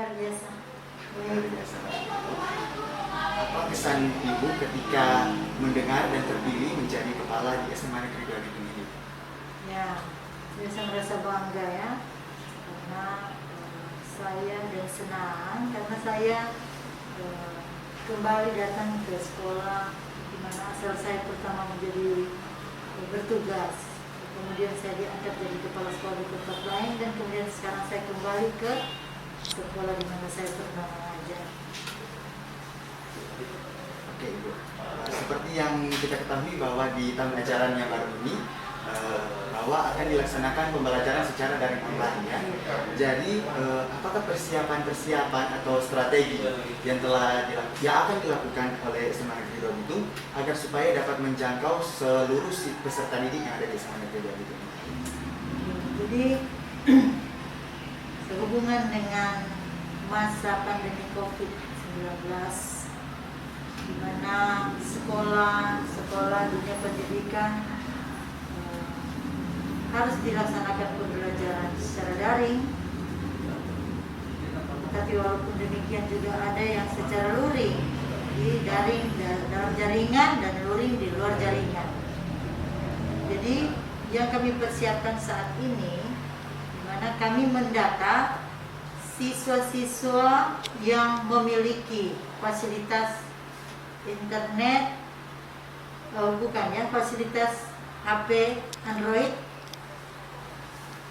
luar biasa. Luar biasa. Apa kesan Ibu ketika mendengar dan terpilih menjadi kepala di SMA Negeri 2 Bitung ini? Ya, saya merasa bangga ya, karena saya dan senang karena saya kembali datang ke sekolah di mana asal saya pertama menjadi bertugas. Kemudian saya diangkat jadi kepala sekolah di tempat lain dan kemudian sekarang saya kembali ke sekolah di mana saya pernah mengajar. Oke Ibu, seperti yang kita ketahui bahwa di tahun ajaran yang baru ini bahwa akan dilaksanakan pembelajaran secara daring online ya. Jadi apakah persiapan atau strategi yang akan dilakukan oleh SMA Negeri 2 Bitung agar supaya dapat menjangkau seluruh peserta didik yang ada di SMA Negeri 2 Bitung? Jadi sehubungan dengan masa pandemi COVID-19 di mana sekolah dunia pendidikan harus dilaksanakan pembelajaran secara daring, tapi walaupun demikian juga ada yang secara luring, di daring dalam jaringan dan luring di luar jaringan. Jadi yang kami persiapkan saat ini, di mana kami mendata siswa-siswa yang memiliki fasilitas internet, fasilitas HP Android,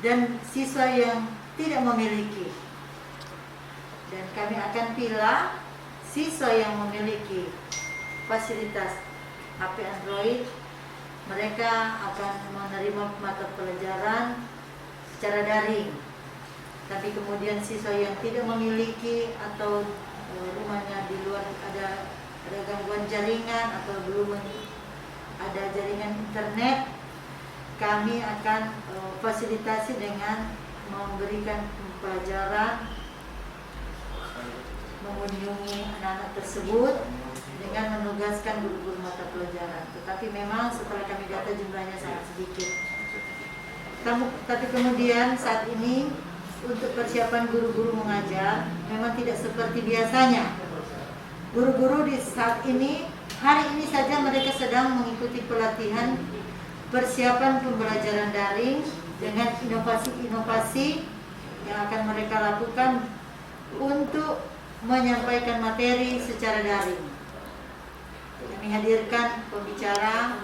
dan siswa yang tidak memiliki. Dan kami akan pilih siswa yang memiliki fasilitas HP Android, mereka akan menerima mata pelajaran secara daring. Tapi kemudian siswa yang tidak memiliki atau rumahnya di luar ada gangguan jaringan atau belum ada jaringan internet, kami akan fasilitasi dengan memberikan pelajaran, mengunjungi anak-anak tersebut dengan menugaskan guru-guru mata pelajaran. Tetapi memang setelah kami data jumlahnya sangat sedikit. Tapi kemudian saat ini untuk persiapan guru-guru mengajar memang tidak seperti biasanya. Guru-guru di saat ini, hari ini saja mereka sedang mengikuti pelatihan persiapan pembelajaran daring dengan inovasi-inovasi yang akan mereka lakukan untuk menyampaikan materi secara daring. Kami hadirkan pembicara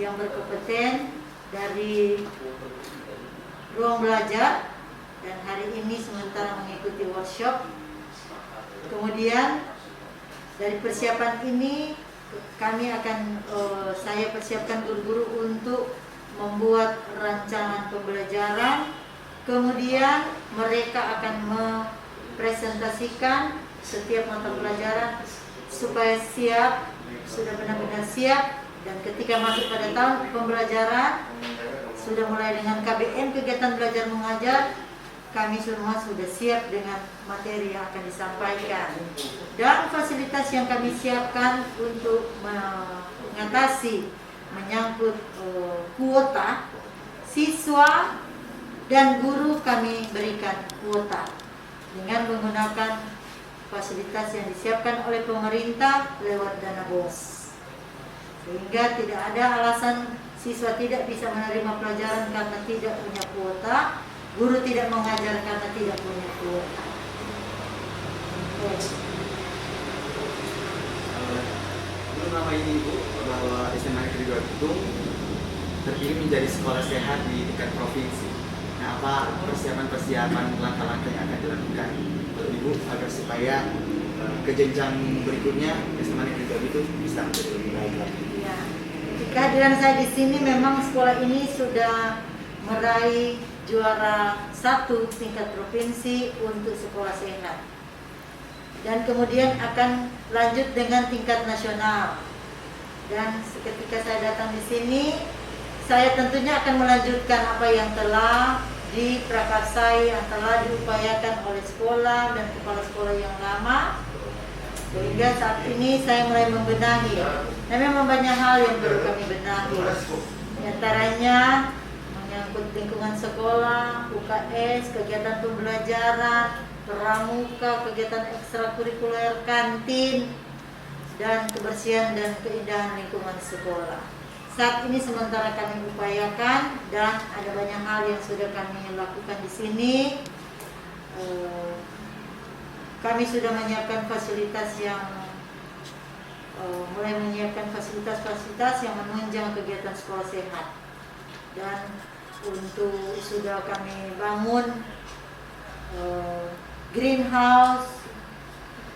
yang berkompeten dari ruang belajar dan hari ini sementara mengikuti workshop. Kemudian dari persiapan ini kami akan saya persiapkan guru-guru untuk membuat rancangan pembelajaran, kemudian mereka akan mempresentasikan setiap mata pelajaran supaya siap, sudah benar-benar siap, dan ketika masuk pada tahun pembelajaran sudah mulai dengan KBM, kegiatan belajar mengajar, kami semua sudah siap dengan materi yang akan disampaikan dan fasilitas yang kami siapkan untuk mengatasi menyangkut kuota siswa dan guru. Kami berikan kuota dengan menggunakan fasilitas yang disiapkan oleh pemerintah lewat dana BOS, sehingga tidak ada alasan siswa tidak bisa menerima pelajaran karena tidak punya kuota, guru tidak mengajar karena tidak punya kuota. Belum lama ini Ibu bahwa SMA Negeri 2 Bitung terpilih menjadi sekolah sehat di tingkat provinsi. Nah, apa persiapan langkah-langkah yang akan dilakukan oleh Ibu agar supaya ke jenjang berikutnya SMA Negeri 2 Bitung bisa menjadi lebih baik lagi? Ya, kehadiran saya di sini memang sekolah ini sudah meraih juara 1 tingkat provinsi untuk sekolah sehat, dan kemudian akan lanjut dengan tingkat nasional. Dan ketika saya datang di sini, saya tentunya akan melanjutkan apa yang telah diprakarsai, yang telah diupayakan oleh sekolah dan kepala sekolah yang lama, sehingga saat ini saya mulai membenahi. Dan memang banyak hal yang perlu kami benahi, di antaranya menyangkut lingkungan sekolah, UKS, kegiatan pembelajaran, pramuka, kegiatan ekstrakurikuler, kantin, dan kebersihan dan keindahan lingkungan sekolah. Saat ini sementara kami upayakan dan ada banyak hal yang sudah kami lakukan di sini. Kami sudah menyiapkan fasilitas yang mulai menyiapkan fasilitas-fasilitas yang menunjang kegiatan sekolah sehat, dan untuk sudah kami bangun greenhouse,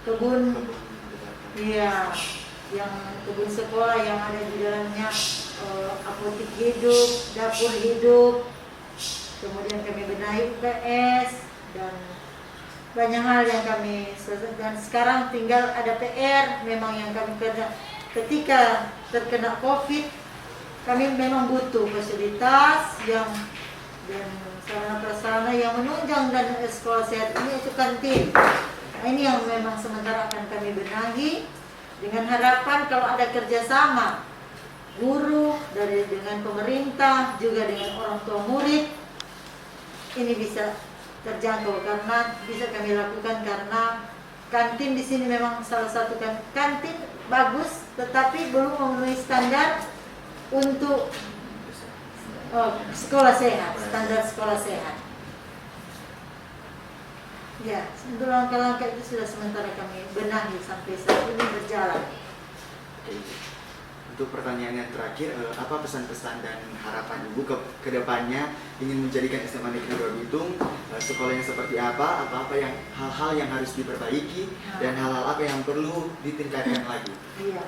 kebun, iya, yang kebun sekolah yang ada di dalamnya apotik hidup, dapur hidup, kemudian kami benahi UPS dan banyak hal yang kami selesai. Dan sekarang tinggal ada PR memang yang kami kerja. Ketika terkena COVID, kami memang butuh fasilitas yang dan sarana prasarana yang menunjang dan sekolah sehat ini, itu kantin. Nah, ini yang memang sementara akan kami benahi dengan harapan kalau ada kerjasama guru dengan pemerintah juga dengan orang tua murid, ini bisa terjangkau karena bisa kami lakukan karena kantin di sini memang salah satu kantin bagus tetapi belum memenuhi standar untuk sekolah sehat, standar sekolah sehat. Ya, untuk langkah-langkah itu sudah sementara kami benahi sampai saat ini berjalan. Untuk pertanyaan yang terakhir, apa pesan-pesan dan harapan Ibu ke depannya ingin menjadikan SMA Negeri 2 Bitung sekolahnya seperti apa yang hal-hal yang harus diperbaiki dan hal-hal apa yang perlu ditingkatkan lagi? Iya.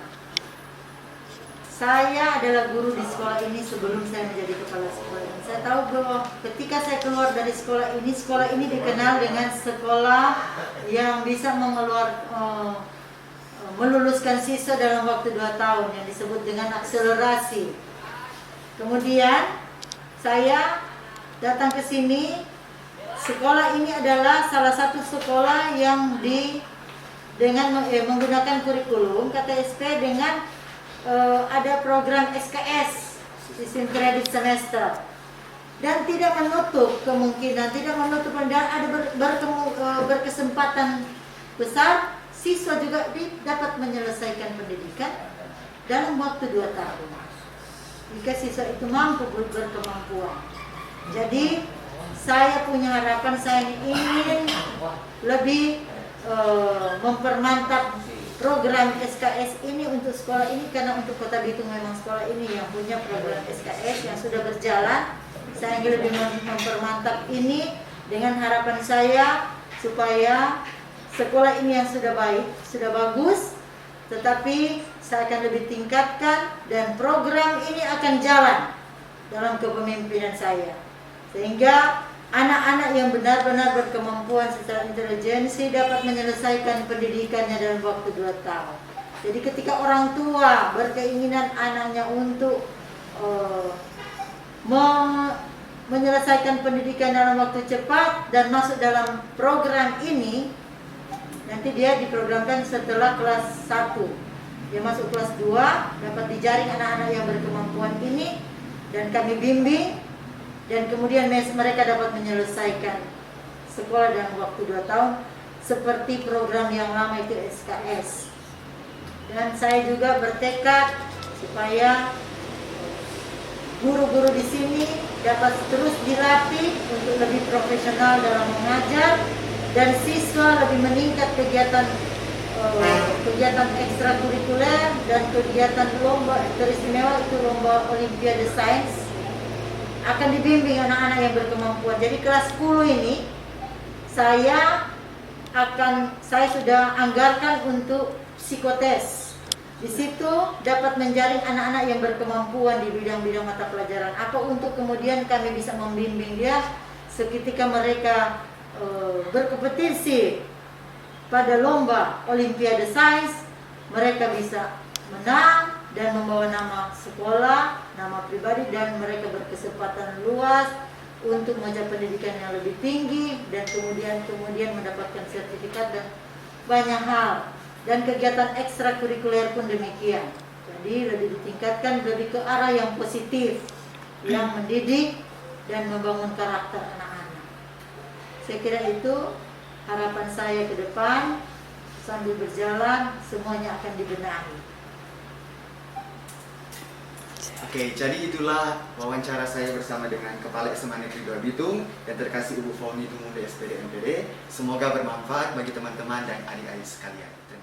Saya adalah guru di sekolah ini sebelum saya menjadi kepala sekolah ini. Saya tahu bahwa ketika saya keluar dari sekolah ini dikenal dengan sekolah yang bisa meluluskan siswa dalam waktu 2 tahun yang disebut dengan akselerasi. Kemudian saya datang ke sini, sekolah ini adalah salah satu sekolah yang menggunakan kurikulum KTSP dengan ada program SKS, sistem kredit semester, dan tidak menutup kemungkinan, dan ada berkesempatan besar siswa juga dapat menyelesaikan pendidikan dalam waktu 2 tahun jika siswa itu mampu berkemampuan. Jadi saya punya harapan, saya ingin lebih mempermantap program SKS ini untuk sekolah ini, karena untuk Kota Bitung memang sekolah ini yang punya program SKS yang sudah berjalan. Saya ingin lebih mempermantap ini dengan harapan saya supaya sekolah ini yang sudah baik, sudah bagus, tetapi saya akan lebih tingkatkan dan program ini akan jalan dalam kepemimpinan saya. Sehingga anak-anak yang benar-benar berkemampuan secara intelijensi dapat menyelesaikan pendidikannya dalam waktu 2 tahun. Jadi ketika orang tua berkeinginan anaknya untuk menyelesaikan pendidikan dalam waktu cepat dan masuk dalam program ini, nanti dia diprogramkan setelah kelas 1. Dia masuk kelas 2, dapat dijaring anak-anak yang berkemampuan ini dan kami bimbing, dan kemudian mereka dapat menyelesaikan sekolah dalam waktu 2 tahun seperti program yang lama itu SKS. Dan saya juga bertekad supaya guru-guru di sini dapat terus dilatih untuk lebih profesional dalam mengajar, dan siswa lebih meningkat kegiatan ekstrakurikuler dan kegiatan lomba teristimewa itu lomba Olimpiade Sains akan dibimbing anak-anak yang berkemampuan. Jadi kelas 10 ini saya sudah anggarkan untuk psikotes. Di situ dapat menjaring anak-anak yang berkemampuan di bidang-bidang mata pelajaran apa, untuk kemudian kami bisa membimbing dia seketika mereka berkompetisi pada lomba Olimpiade Sains, mereka bisa menang dan membawa nama sekolah, nama pribadi, dan mereka berkesempatan luas untuk mengejar pendidikan yang lebih tinggi dan kemudian mendapatkan sertifikat dan banyak hal. Dan kegiatan ekstrakurikuler pun demikian. Jadi lebih ditingkatkan, lebih ke arah yang positif, yang mendidik dan membangun karakter anak-anak. Saya kira itu harapan saya ke depan sambil berjalan semuanya akan dibenahi. Oke, jadi itulah wawancara saya bersama dengan Kepala SMA Negeri 2 Bitung yang terkasih Ibu Foni Tumunda SPD MPD. Semoga bermanfaat bagi teman-teman dan adik-adik sekalian. Terima kasih.